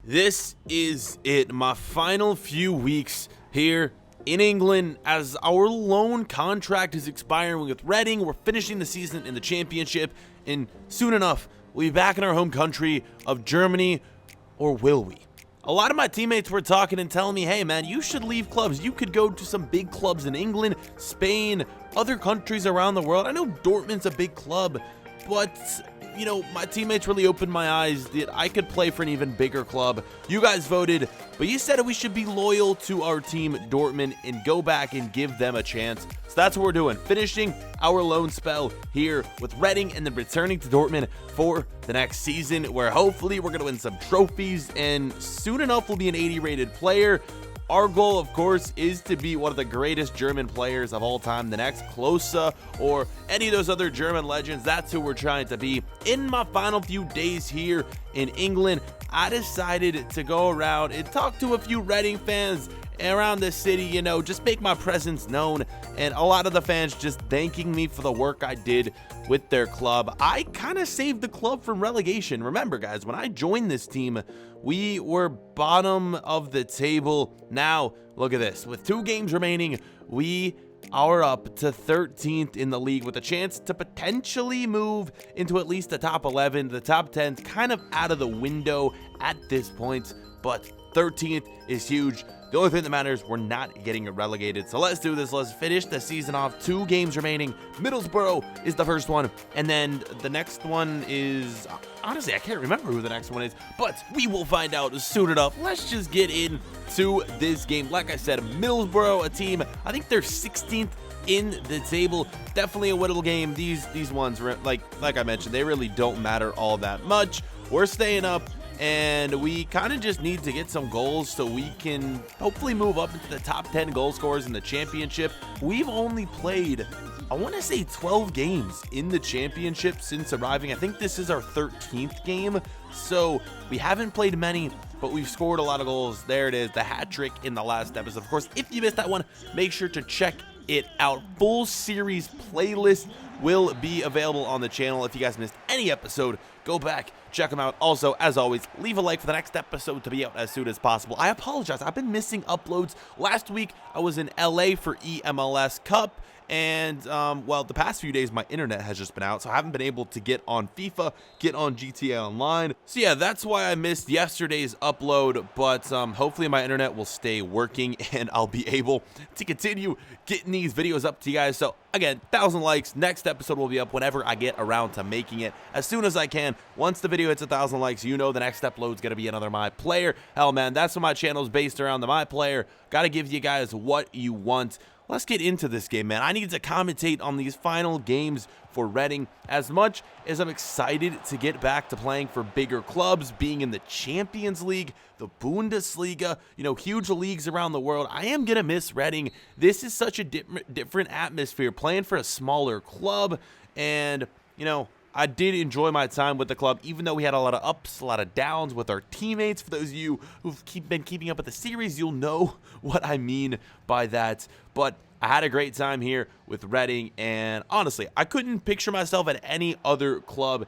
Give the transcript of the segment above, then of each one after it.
This is it, my final few weeks here in England as our loan contract is expiring with Reading. We're finishing the season in the championship, and soon enough, we'll be back in our home country of Germany, or will we? A lot of my teammates were talking and telling me, hey man, you should leave clubs. You could go to some big clubs in England, Spain, other countries around the world. I know Dortmund's a big club, but you know, my teammates really opened my eyes that I could play for an even bigger club. You guys voted, but you said we should be loyal to our team, Dortmund, and go back and give them a chance. So that's what we're doing, finishing our loan spell here with Reading and then returning to Dortmund for the next season, where hopefully we're going to win some trophies, and soon enough we'll be an 80 rated player. Our goal, of course, is to be one of the greatest German players of all time, the next Klose or any of those other German legends. That's who we're trying to be. In my final few days here in England, I decided to go around and talk to a few Reading fans around the city, you know, just make my presence known, and a lot of the fans just thanking me for the work I did with their club. I kind of saved the club from relegation. Remember, guys, when I joined this team, we were bottom of the table. Now, look at this. With 2 games remaining, we are up to 13th in the league with a chance to potentially move into at least the top 11. The top 10's kind of out of the window at this point, but 13th is huge. The only thing that matters, we're not getting relegated. So let's do this. Let's finish the season off. 2 games remaining. Middlesbrough is the first one, and then the next one is, honestly, I can't remember who the next one is, but we will find out soon enough. Let's just get into this game. Like I said, Middlesbrough, a team, I think they're 16th in the table. Definitely a winnable game. These ones, like I mentioned, they really don't matter all that much. We're staying up, and we kind of just need to get some goals so we can hopefully move up into the top 10 goal scorers in the championship. We've only played, I want to say, 12 games in the championship since arriving. I think this is our 13th game, so we haven't played many, but we've scored a lot of goals. There it is, the hat trick in the last episode. Of course, if you missed that one, make sure to check it out. Full series playlist will be available on the channel. If you guys missed any episode, go back, check them out. Also, as always, leave a like for the next episode to be out as soon as possible. I apologize, I've been missing uploads. Last week I was in LA for EMLS Cup, and well, the past few days my internet has just been out, so I haven't been able to get on FIFA, get on GTA Online. So yeah, that's why I missed yesterday's upload, but hopefully my internet will stay working and I'll be able to continue getting these videos up to you guys. So again, 1,000 likes. Next episode will be up whenever I get around to making it, as soon as I can. Once the video hits 1,000 likes, you know the next upload is going to be another My Player. Hell man, that's what my channel is based around, the My Player. Got to give you guys what you want. Let's get into this game, man. I need to commentate on these final games for Reading. As much as I'm excited to get back to playing for bigger clubs, being in the Champions League, the Bundesliga, you know, huge leagues around the world, I am going to miss Reading. This is such a different atmosphere, playing for a smaller club, and, you know, I did enjoy my time with the club, even though we had a lot of ups, a lot of downs with our teammates. For those of you who've been keeping up with the series, you'll know what I mean by that. But I had a great time here with Reading, and honestly, I couldn't picture myself at any other club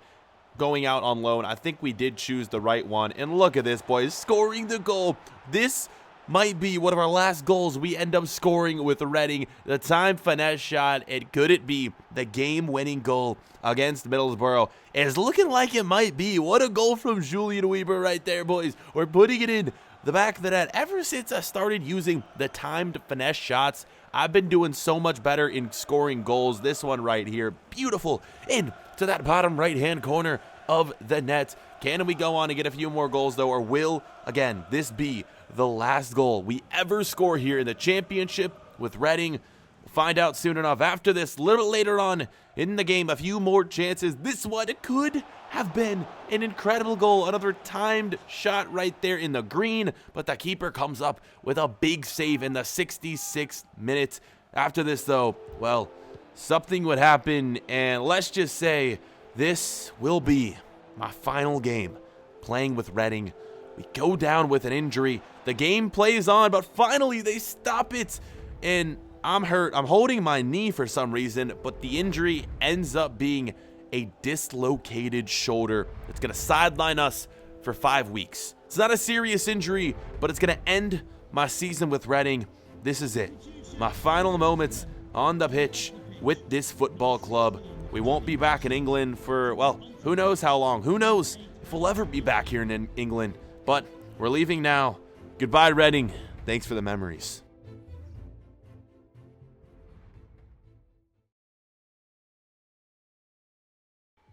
going out on loan. I think we did choose the right one. And look at this, boys, scoring the goal. This might be one of our last goals we end up scoring with Reading. The time finesse shot, and could it be the game-winning goal against Middlesbrough? It's looking like it might be. What a goal from Julian Weber right there, boys. We're putting it in the back of the net. Ever since I started using the timed finesse shots, I've been doing so much better in scoring goals. This one right here, beautiful, in to that bottom right-hand corner of the net. Can we go on and get a few more goals, though, or will, again, this be the last goal we ever score here in the championship with Reading? We'll find out soon enough. After this, a little later on in the game, a few more chances. This one could have been an incredible goal. Another timed shot right there in the green, but the keeper comes up with a big save in the 66th minute. After this, though, well, something would happen, and let's just say this will be my final game playing with Reading. We go down with an injury. The game plays on, but finally they stop it. And I'm hurt. I'm holding my knee for some reason, but the injury ends up being a dislocated shoulder. It's going to sideline us for 5 weeks. It's not a serious injury, but it's going to end my season with Reading. This is it. My final moments on the pitch with this football club. We won't be back in England for, well, who knows how long. Who knows if we'll ever be back here in England. But we're leaving now. Goodbye, Reading. Thanks for the memories.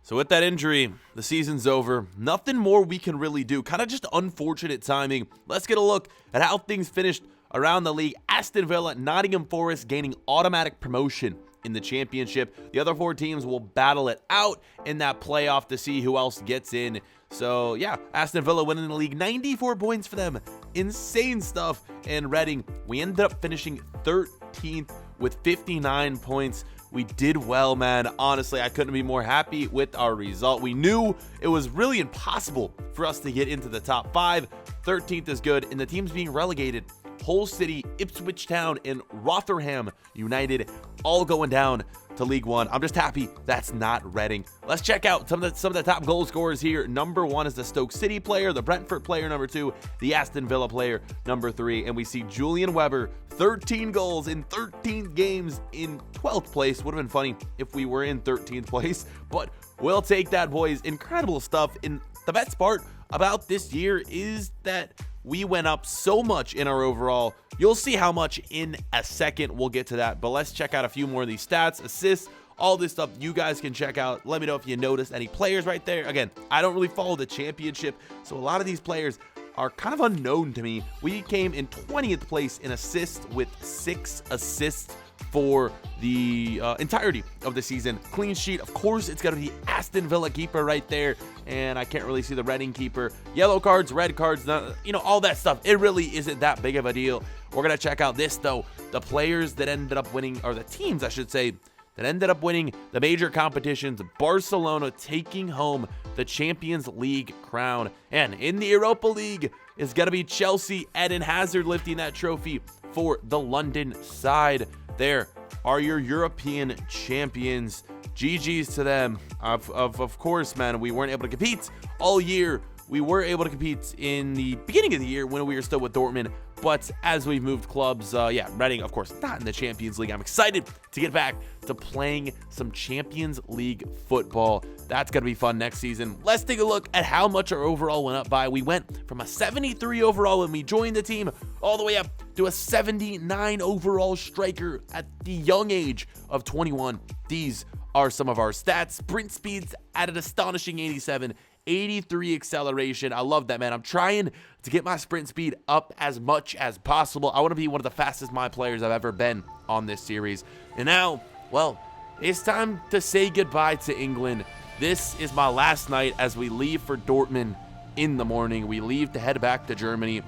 So with that injury, the season's over. Nothing more we can really do. Kind of just unfortunate timing. Let's get a look at how things finished around the league. Aston Villa, Nottingham Forest gaining automatic promotion in the championship. The other 4 teams will battle it out in that playoff to see who else gets in. So yeah, Aston Villa winning the league, 94 points for them. Insane stuff. And Reading, we ended up finishing 13th with 59 points. We did well, man. Honestly, I couldn't be more happy with our result. We knew it was really impossible for us to get into the top 5. 13th is good, and the teams being relegated, Hull City, Ipswich Town, and Rotherham United all going down to League One. I'm just happy that's not Reading. Let's check out some of the top goal scorers here. Number 1 is the Stoke City player, the Brentford player, number 2, the Aston Villa player, number 3, and we see Julian Weber, 13 goals in 13 games in 12th place. Would have been funny if we were in 13th place, but we'll take that, boys. Incredible stuff. And the best part about this year is that we went up so much in our overall. You'll see how much in a second. We'll get to that, but let's check out a few more of these stats, assists, all this stuff you guys can check out. Let me know if you noticed any players right there. Again, I don't really follow the championship, so a lot of these players are kind of unknown to me. We came in 20th place in assists with 6 assists for the entirety of the season. Clean sheet, of course, it's got to be Aston Villa keeper right there, and I can't really see the Reading keeper. Yellow cards, red cards, all that stuff. It really isn't that big of a deal. We're going to check out this, though. The players that ended up winning, or the teams, I should say, that ended up winning the major competitions. Barcelona taking home the Champions League crown. And in the Europa League is going to be Chelsea. Eden Hazard lifting that trophy for the London side. There are your European champions. GG's to them. Of course, man, we weren't able to compete all year. We were able to compete in the beginning of the year when we were still with Dortmund. But as we've moved clubs, Reading, of course, not in the Champions League. I'm excited to get back to playing some Champions League football. That's going to be fun next season. Let's take a look at how much our overall went up by. We went from a 73 overall when we joined the team all the way up to a 79 overall striker at the young age of 21. These are some of our stats. Sprint speeds at an astonishing 87. 83 acceleration. I love that, man. I'm trying to get my sprint speed up as much as possible. I want to be one of the fastest my players I've ever been on this series. And now, well, it's time to say goodbye to England. This is my last night as we leave for Dortmund in the morning. We leave to head back to Germany.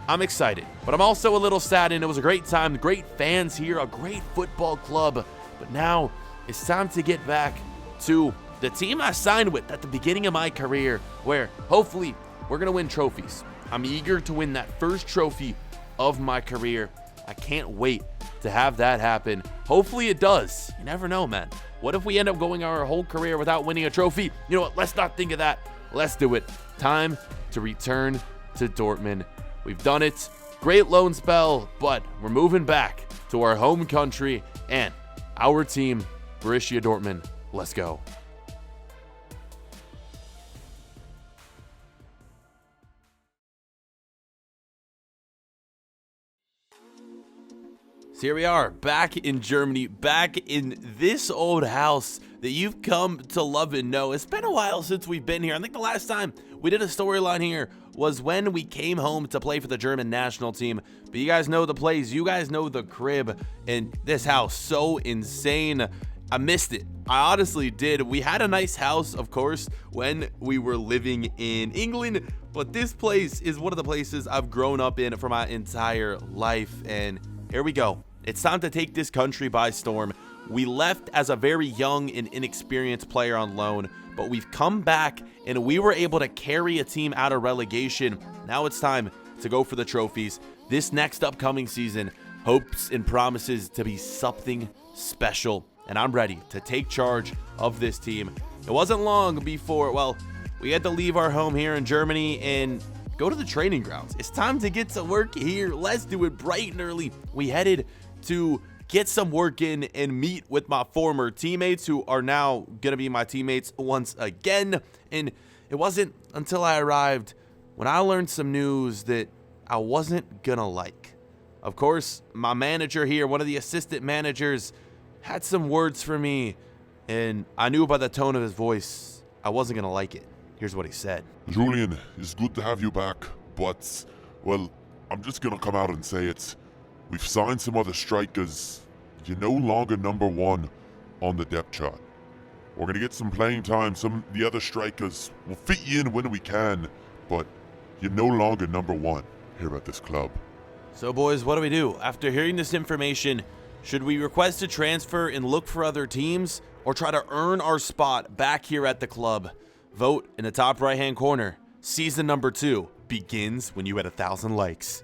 I'm excited, but I'm also a little saddened. It was a great time, great fans here, a great football club. But now it's time to get back to the team I signed with at the beginning of my career, where hopefully we're going to win trophies. I'm eager to win that first trophy of my career. I can't wait to have that happen. Hopefully it does. You never know, man. What if we end up going our whole career without winning a trophy? You know what? Let's not think of that. Let's do it. Time to return to Dortmund. We've done it. Great loan spell, but we're moving back to our home country and our team, Borussia Dortmund. Let's go. So here we are, back in Germany, back in this old house that you've come to love and know. It's been a while since we've been here. I think the last time we did a storyline here was when we came home to play for the German national team. But you guys know the place, you guys know the crib, and this house, so insane. I missed it. I honestly did. We had a nice house, of course, when we were living in England, but this place is one of the places I've grown up in for my entire life, and here we go. It's time to take this country by storm. We left as a very young and inexperienced player on loan, but we've come back and we were able to carry a team out of relegation. Now it's time to go for the trophies. This next upcoming season hopes and promises to be something special, and I'm ready to take charge of this team. It wasn't long before, well, we had to leave our home here in Germany and go to the training grounds. It's time to get to work here. Let's do it bright and early. We headed to get some work in and meet with my former teammates who are now going to be my teammates once again. And it wasn't until I arrived when I learned some news that I wasn't going to like. Of course, my manager here, one of the assistant managers, had some words for me, and I knew by the tone of his voice I wasn't going to like it. Here's what he said. Julian, it's good to have you back, but, well, I'm just going to come out and say it. We've signed some other strikers. You're no longer number one on the depth chart. We're going to get some playing time. Some of the other strikers will fit you in when we can, but you're no longer number one here at this club. So, boys, what do we do? After hearing this information, should we request a transfer and look for other teams, or try to earn our spot back here at the club? Vote in the top right-hand corner. Season number 2 begins when you hit 1,000 likes.